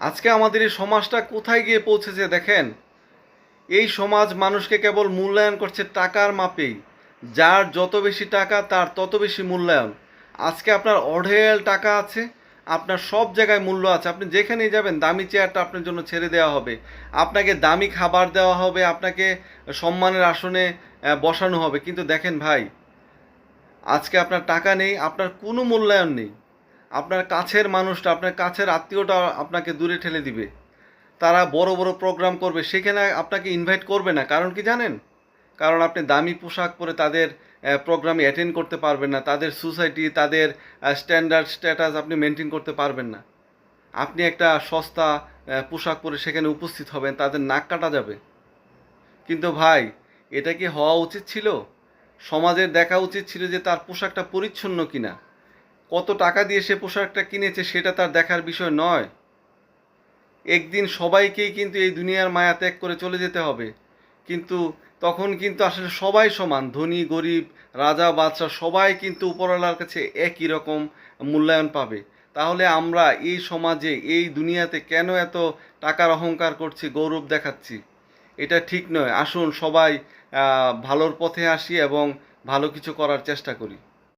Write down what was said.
আজকে আমাদের এই সমাজটা কোথায় গিয়ে পৌঁছেছে দেখেন। এই সমাজ মানুষকে কেবল মূল্যায়ন করছে টাকার মাপেই। যার যত বেশি টাকা তার তত বেশি মূল্যায়ন। আজকে আপনার অঢেল টাকা আছে, আপনার সব জায়গায় মূল্য আছে, আপনি যেখানেই যাবেন দামি চেয়ারটা আপনার জন্য ছেড়ে দেওয়া হবে, আপনাকে দামি খাবার দেওয়া হবে, আপনাকে সম্মানের আসনে বসানো হবে। কিন্তু দেখেন ভাই, আজকে আপনার টাকা নেই, আপনার কোনো মূল্যায়ন নেই। আপনার কাছের মানুষটা, আপনার কাছের আত্মীয়টা আপনাকে দূরে ঠেলে দিবে। তারা বড় বড় প্রোগ্রাম করবে, সেখানে আপনাকে ইনভাইট করবে না। কারণ কি জানেন? কারণ আপনি দামি পোশাক পরে তাদের প্রোগ্রামে অ্যাটেন্ড করতে পারবেন না, তাদের সোসাইটি, তাদের স্ট্যান্ডার্ড স্ট্যাটাস আপনি মেনটেন করতে পারবেন না। আপনি একটা সস্তা পোশাক পরে সেখানে উপস্থিত হবেন, তাদের নাক কাটা যাবে। কিন্তু ভাই, এটা কি হওয়া উচিত ছিল? সমাজের দেখা উচিত ছিল যে তার পোশাকটা পরিচ্ছন্ন কিনা, কত টাকা দিয়ে সে পোশাকটা কিনেছে সেটা তার দেখার বিষয় নয়। একদিন সবাইকেই কিন্তু এই দুনিয়ার মায়া ত্যাগ করে চলে যেতে হবে। কিন্তু তখন কিন্তু আসলে সবাই সমান, ধনী গরিব, রাজা বাদশাহ সবাই কিন্তু উপরওয়ালার কাছে একই রকম মূল্যায়ন পাবে। তাহলে আমরা এই সমাজে, এই দুনিয়াতে কেন এত টাকার অহংকার করছি, গৌরব দেখাচ্ছি? এটা ঠিক নয়। আসুন সবাই ভালোর পথে আসি এবং ভালো কিছু করার চেষ্টা করি।